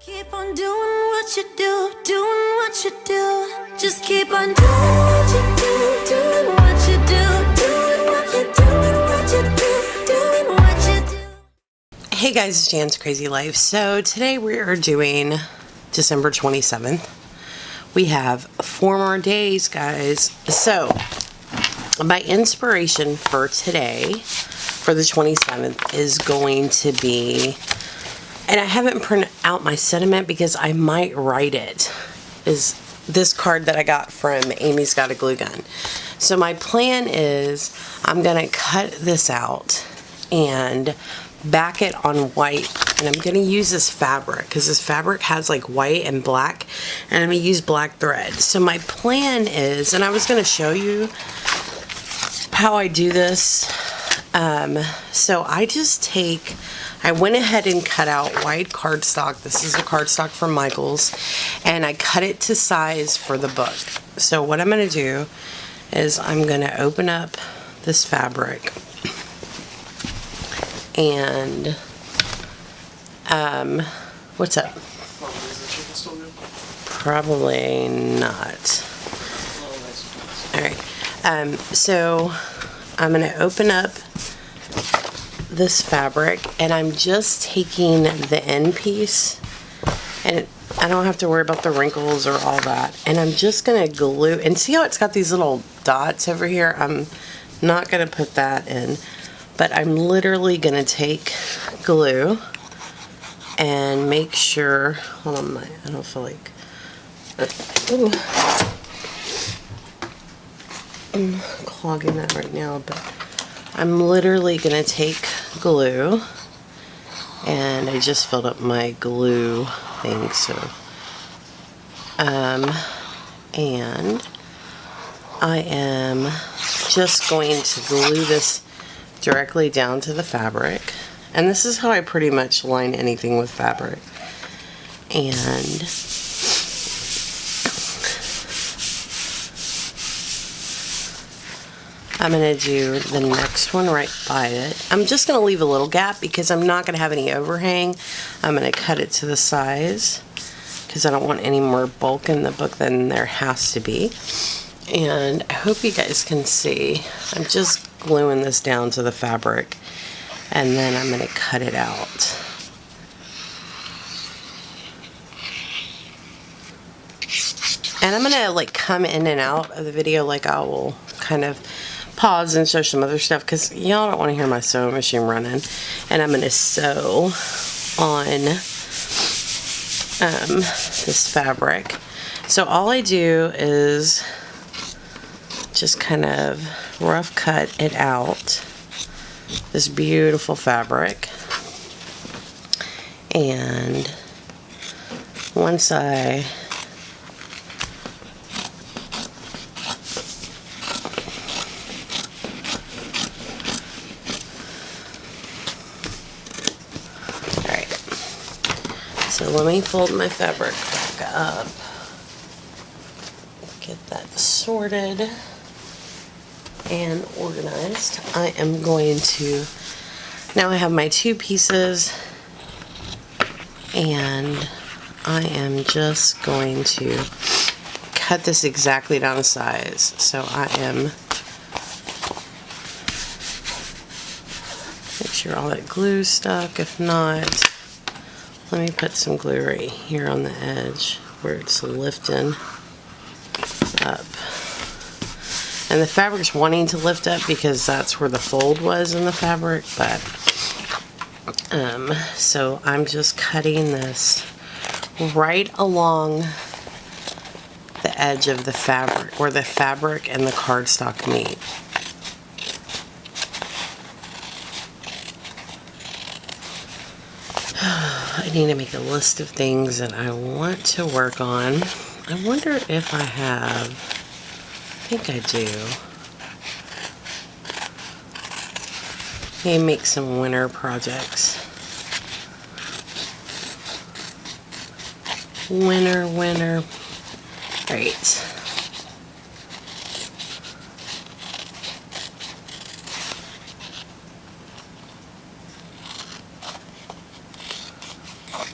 Keep on doing what you do, doing what you do. Just keep on doing what you do, doing what you do, doing what you do, what you do, doing what you do. Hey guys, it's JansCrazyLife. So today we are doing December 27th. We have 4 more days, guys. So my inspiration for today, for the 27th, is going to be, and I haven't printed out my sentiment because I might write it, is this card that I got from Amy's Got a Glue Gun. So my plan is I'm going to cut this out and back it on white, and I'm going to use this fabric because this fabric has like white and black, and I'm going to use black thread. So my plan is, and I was going to show you how I do this. So I went ahead and cut out white cardstock. This is a cardstock from Michael's, and I cut it to size for the book. So what I'm going to do is I'm going to open up this fabric and what's up? Probably not. Alright, so I'm going to open up this fabric, and I'm just taking the end piece, and I don't have to worry about the wrinkles or all that, and I'm just going to glue, and see how it's got these little dots over here? I'm not going to put that in, but I'm literally going to take glue and make sure, hold on, I don't feel like, I'm clogging that right now, but I'm literally going to take glue, and I just filled up my glue thing, so, and I am just going to glue this directly down to the fabric, and this is how I pretty much line anything with fabric, and I'm going to do the next one right by it. I'm just going to leave a little gap because I'm not going to have any overhang. I'm going to cut it to the size because I don't want any more bulk in the book than there has to be. And I hope you guys can see. I'm just gluing this down to the fabric, and then I'm going to cut it out. And I'm going to like come in and out of the video, like I will kind of pause and show some other stuff because y'all don't want to hear my sewing machine running. And I'm going to sew on this fabric. So all I do is just kind of rough cut it out, this beautiful fabric, and once I So let me fold my fabric back up, get that sorted and organized. I am going to, now I have my 2 pieces, and I am just going to cut this exactly down to size. So I am, make sure all that glue stuck. If not, let me put some glue right here on the edge where it's lifting up. And the fabric's wanting to lift up because that's where the fold was in the fabric, but so I'm just cutting this right along the edge of the fabric, where the fabric and the cardstock meet. I need to make a list of things that I want to work on. I wonder if I have, I think I do. Maybe make some winter projects. Winter. Great.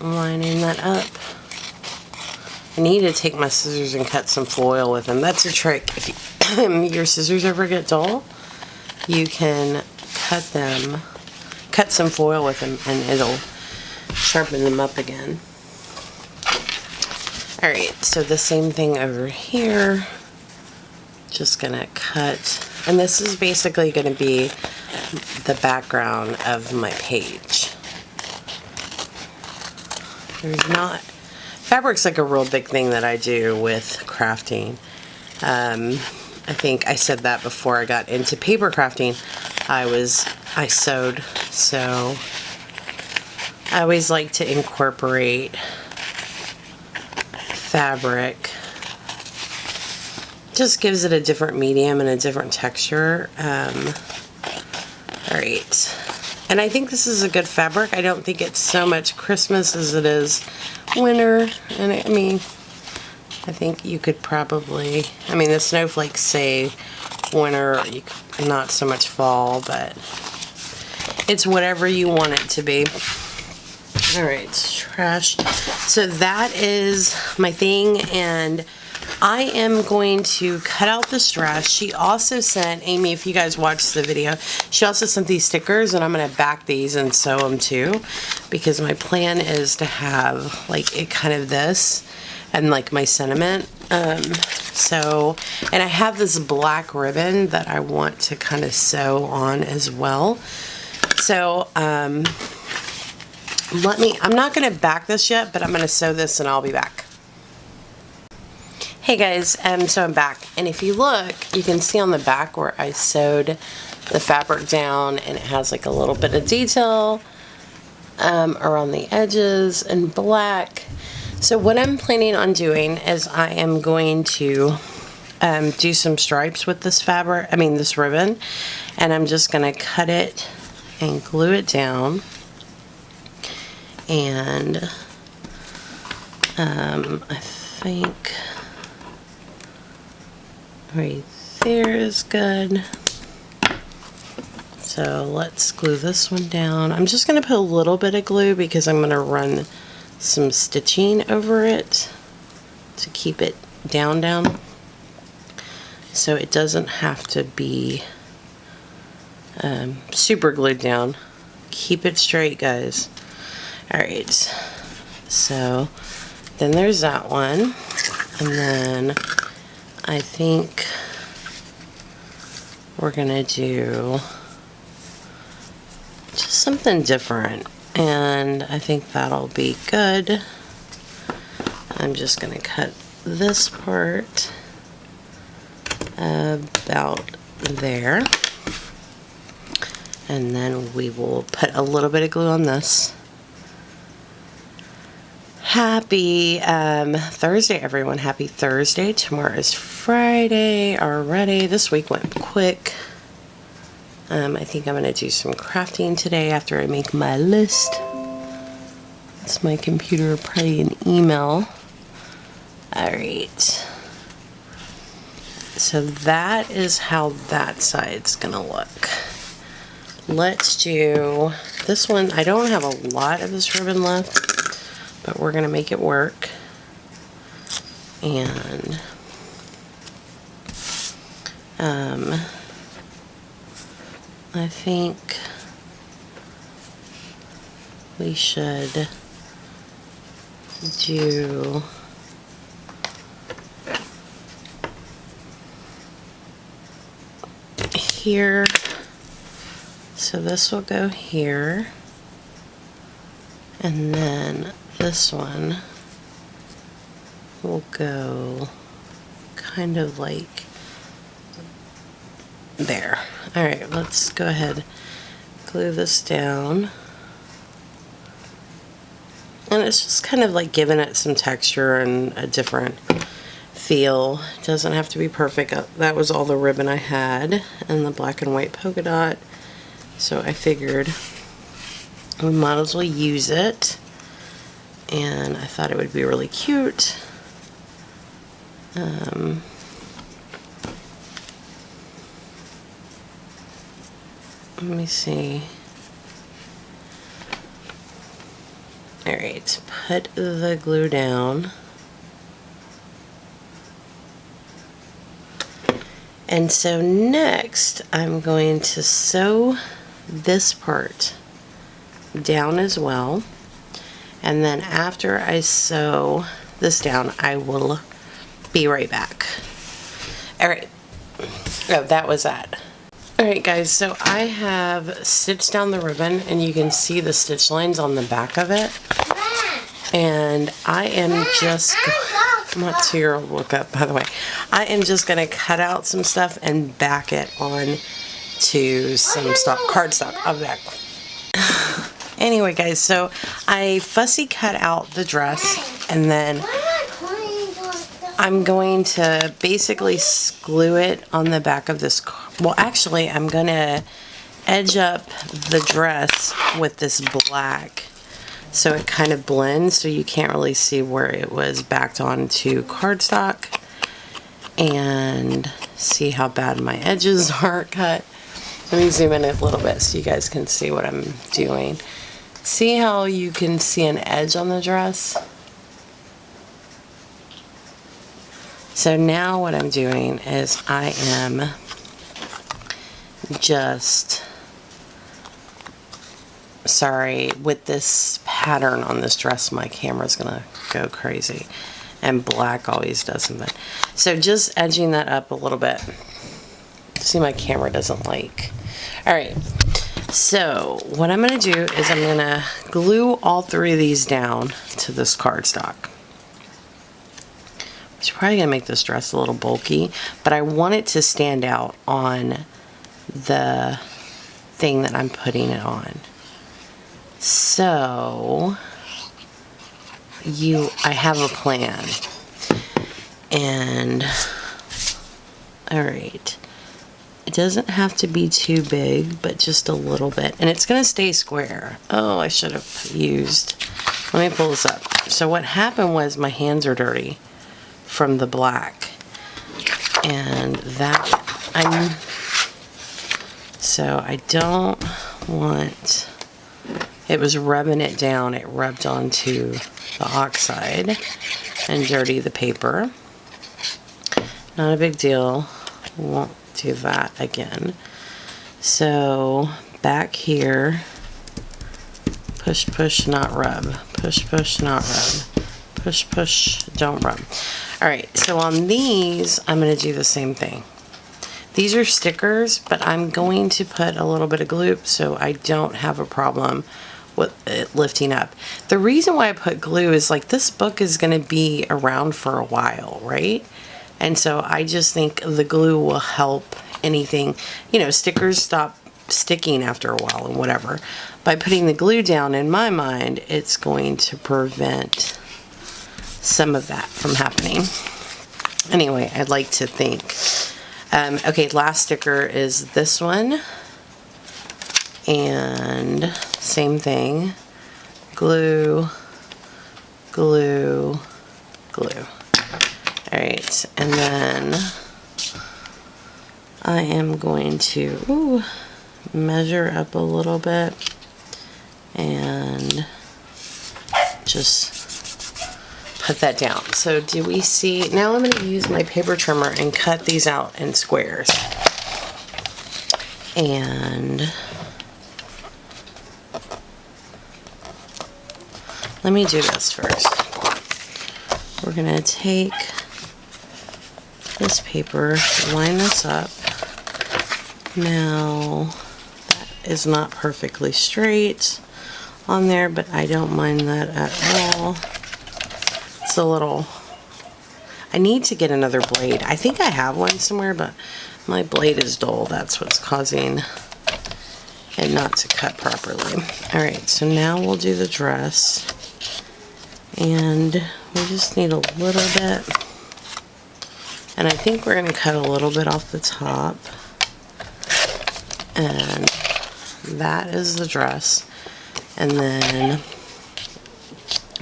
lining that up. I need to take my scissors and cut some foil with them. That's a trick. If your scissors ever get dull, you can cut some foil with them, and it'll sharpen them up again. Alright, so the same thing over here. Just gonna cut, and this is basically gonna be the background of my page. Fabric's like a real big thing that I do with crafting. I think I said that before I got into paper crafting. I sewed, so I always like to incorporate fabric. Just gives it a different medium and a different texture. Alright. And I think this is a good fabric. I don't think it's so much Christmas as it is winter. And I mean, I think you could probably, I mean, the snowflakes say winter, not so much fall, but it's whatever you want it to be. Alright, trash. So that is my thing, and I am going to cut out the strass. She also sent, Amy, if you guys watched the video, she also sent these stickers, and I'm going to back these and sew them too, because my plan is to have like it kind of this, and like my sentiment. So, and I have this black ribbon that I want to kind of sew on as well. So, I'm not going to back this yet, but I'm going to sew this and I'll be back. Hey guys, so I'm back, and if you look, you can see on the back where I sewed the fabric down, and it has like a little bit of detail around the edges in black. So what I'm planning on doing is I am going to do some stripes with this fabric, this ribbon, and I'm just going to cut it and glue it down, and I think right there is good. So let's glue this one down. I'm just going to put a little bit of glue because I'm going to run some stitching over it to keep it down, so it doesn't have to be super glued down. Keep it straight, guys. Alright, so then there's that one, and then I think we're gonna do just something different, and I think that'll be good. I'm just gonna cut this part about there, and then we will put a little bit of glue on this. Happy Thursday, everyone. Happy Thursday. Tomorrow is Friday already. This week went quick. I think I'm going to do some crafting today after I make my list. It's my computer, probably an email. Alright. So that is how that side's going to look. Let's do this one. I don't have a lot of this ribbon left, but we're going to make it work. And I think we should do here. So this will go here, and then this one will go kind of like there. Alright, let's go ahead, glue this down. And it's just kind of like giving it some texture and a different feel. It doesn't have to be perfect. That was all the ribbon I had, and the black and white polka dot. So I figured we might as well use it. And I thought it would be really cute. Let me see. Alright, put the glue down. And so next, I'm going to sew this part down as well. And then after I sew this down, I will be right back. Alright. Oh, that was that. Alright guys, so I have stitched down the ribbon and you can see the stitch lines on the back of it. And I am just, my 2-year-old woke up by the way. I am just going to cut out some stuff and back it on to some cardstock. I'll be back. Anyway guys, so I fussy cut out the dress and then I'm going to basically glue it on the back of this. Well, actually, I'm going to edge up the dress with this black so it kind of blends so you can't really see where it was backed onto cardstock. And see how bad my edges are cut. Let me zoom in a little bit so you guys can see what I'm doing. See how you can see an edge on the dress? So now what I'm doing is I am just, sorry, with this pattern on this dress, my camera's gonna go crazy. And black always doesn't, but so just edging that up a little bit. See, my camera doesn't like. Alright, so what I'm gonna do is I'm gonna glue all 3 of these down to this cardstock. It's probably gonna make this dress a little bulky, but I want it to stand out on the thing that I'm putting it on. So I have a plan. And alright, it doesn't have to be too big, but just a little bit, and it's gonna stay square. Oh, I should have used, let me pull this up. So what happened was my hands are dirty from the black, and so I don't want, it was rubbing it down, it rubbed onto the oxide and dirty the paper. Not a big deal, won't do that again. So back here, push push not rub, push push not rub, push push don't rub. Alright, so on these I'm going to do the same thing. These are stickers, but I'm going to put a little bit of glue so I don't have a problem with it lifting up. The reason why I put glue is like this book is going to be around for a while, right? And so I just think the glue will help anything, you know, stickers stop sticking after a while and whatever. By putting the glue down, in my mind, it's going to prevent some of that from happening. Anyway, I'd like to think. Okay, last sticker is this one. And same thing. Glue, glue, glue. Alright, and then I am going to measure up a little bit and just put that down. So do we see, now I'm going to use my paper trimmer and cut these out in squares. And let me do this first. We're going to take this paper, line this up. Now, that is not perfectly straight on there, but I don't mind that at all. It's a little, I need to get another blade. I think I have one somewhere, but my blade is dull. That's what's causing it not to cut properly. Alright, so now we'll do the dress. And we just need a little bit. And I think we're going to cut a little bit off the top. And that is the dress. And then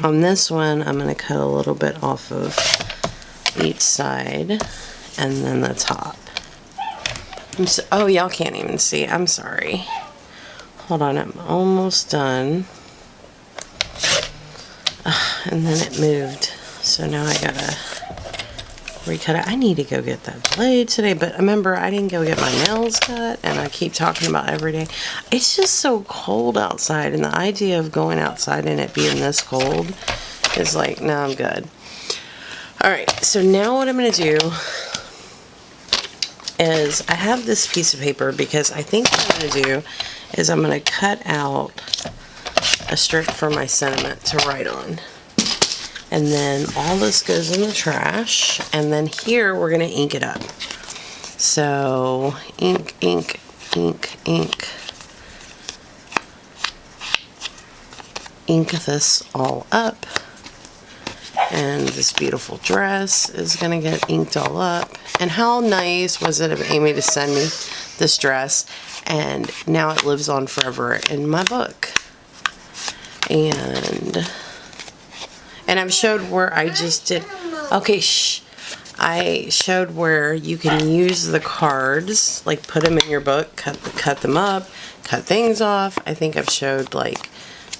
on this one, I'm going to cut a little bit off of each side. And then the top. Oh, y'all can't even see. I'm sorry. Hold on, I'm almost done. and then it moved. So now I gotta recut it. I need to go get that blade today, but remember, I didn't go get my nails cut, and I keep talking about every day. It's just so cold outside, and the idea of going outside and it being this cold is like, no, I'm good. Alright, so now what I'm going to do is, I have this piece of paper because I think what I'm going to do is I'm going to cut out a strip for my sentiment to write on. And then all this goes in the trash, and then here we're going to ink it up. So, ink, ink, ink, ink. Ink this all up. And this beautiful dress is going to get inked all up. And how nice was it of Amy to send me this dress, and now it lives on forever in my book. And I've showed where I just did, okay, shh. I showed where you can use the cards, like put them in your book, cut them up, cut things off. I think I've showed, like,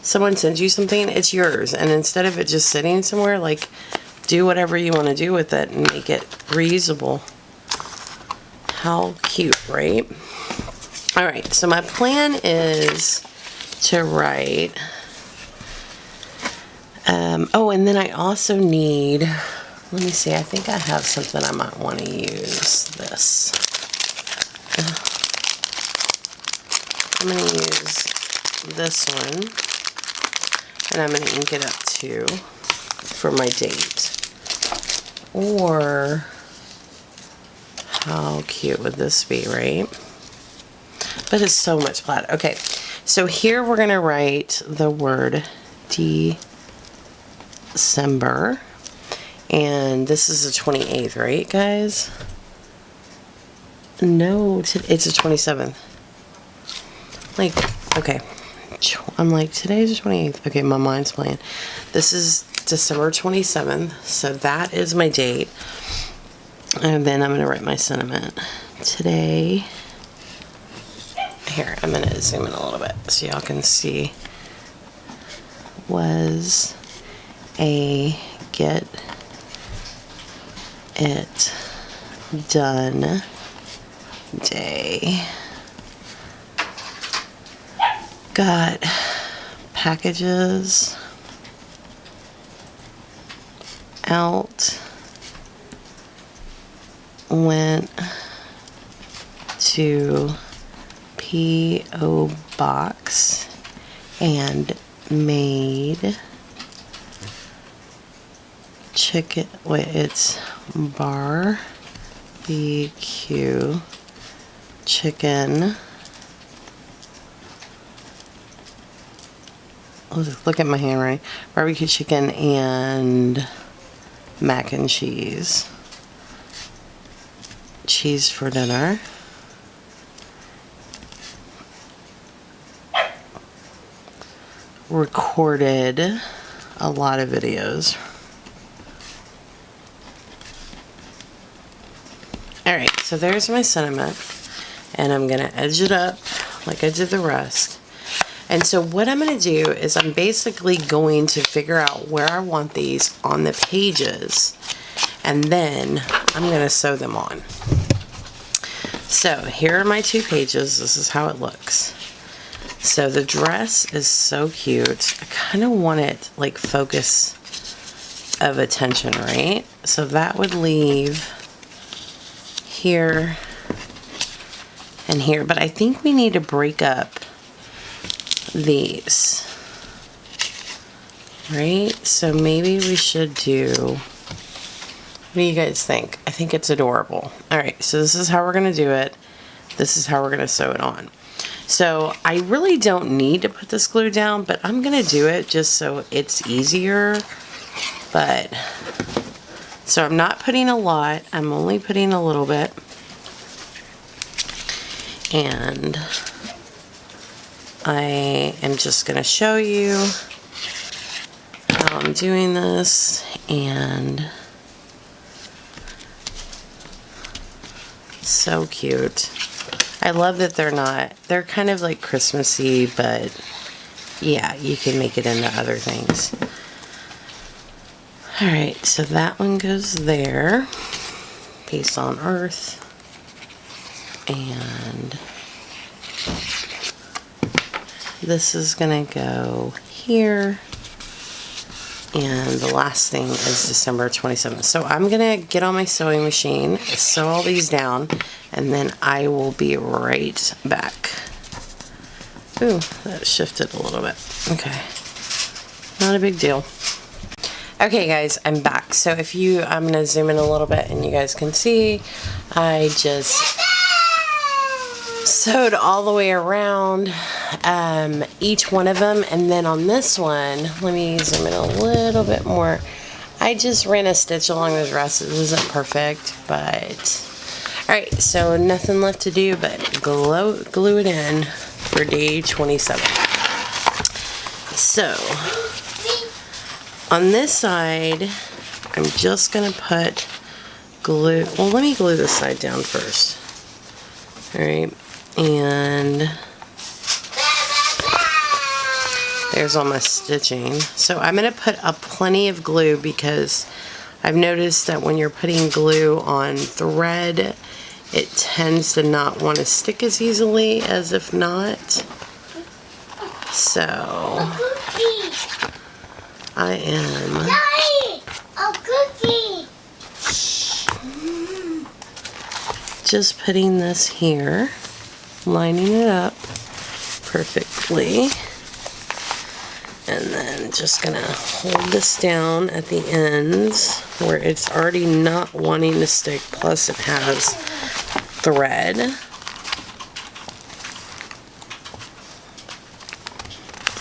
someone sends you something, it's yours. And instead of it just sitting somewhere, like, do whatever you want to do with it and make it reusable. How cute, right? Alright, so my plan is to write... oh, and then I also need, let me see, I think I have something I might want to use. This. I'm going to use this one, and I'm going to ink it up too for my date. Or, how cute would this be, right? But it's so much plaid. Okay, so here we're going to write the word December, and this is the 28th, right, guys? No, it's the 27th. Like, okay, I'm like, today's the 28th. Okay, my mind's playing. This is December 27th, so that is my date. And then I'm going to write my sentiment. Today, here, I'm going to zoom in a little bit so y'all can see, was a get it done day. Got packages out, went to P.O. Box and made chicken, wait, it's barbecue chicken. Look at my handwriting. Barbecue chicken and mac and cheese. Cheese for dinner. Recorded a lot of videos. Alright, so there's my sentiment, and I'm going to edge it up like I did the rest. And so what I'm going to do is I'm basically going to figure out where I want these on the pages, and then I'm going to sew them on. So here are my 2 pages. This is how it looks. So the dress is so cute. I kind of want it like focus of attention, right? So that would leave here and here, but I think we need to break up these, right? So maybe we should do, what do you guys think? I think it's adorable. Alright, so this is how we're going to do it. This is how we're going to sew it on. So I really don't need to put this glue down, but I'm going to do it just so it's easier. But, so I'm not putting a lot, I'm only putting a little bit. And I am just going to show you how I'm doing this, and so cute. I love that they're kind of like Christmassy, but yeah, you can make it into other things. Alright, so that one goes there. Peace on earth. And this is gonna go here. And the last thing is December 27th. So I'm gonna get on my sewing machine, sew all these down, and then I will be right back. Ooh, that shifted a little bit. Okay. Not a big deal. Okay guys, I'm back. So if you, I'm going to zoom in a little bit and you guys can see, I just sewed all the way around each one of them. And then on this one, let me zoom in a little bit more. I just ran a stitch along the dress. It wasn't perfect, but alright, so nothing left to do but glue it in for day 27. So on this side, I'm just going to put glue. Well, let me glue this side down first. Alright, and there's all my stitching. So I'm going to put up plenty of glue because I've noticed that when you're putting glue on thread, it tends to not want to stick as easily as if not. So I am just putting this here, lining it up perfectly, and then just gonna hold this down at the ends where it's already not wanting to stick, plus it has thread.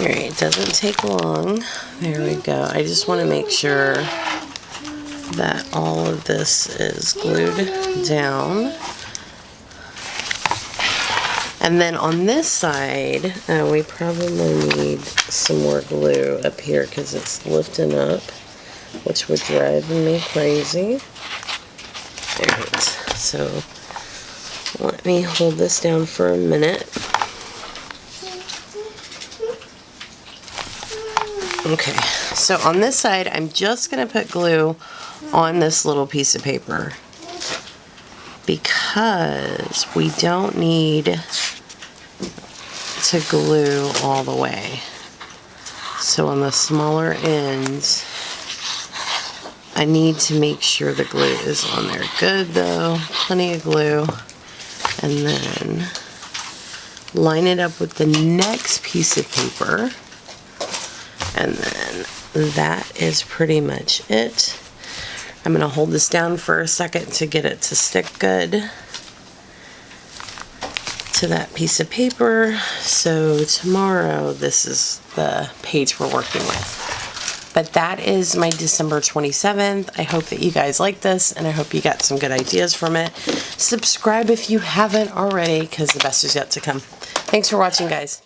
Alright, it doesn't take long. There we go. I just want to make sure that all of this is glued down. And then on this side, we probably need some more glue up here because it's lifting up, which would drive me crazy. Alright, so let me hold this down for a minute. Okay, so on this side, I'm just going to put glue on this little piece of paper because we don't need to glue all the way. So on the smaller ends, I need to make sure the glue is on there. Good though, plenty of glue. And then line it up with the next piece of paper. And then that is pretty much it. I'm going to hold this down for a second to get it to stick good to that piece of paper. So tomorrow, this is the page we're working with. But that is my December 27th. I hope that you guys like this, and I hope you got some good ideas from it. Subscribe if you haven't already, because the best is yet to come. Thanks for watching, guys.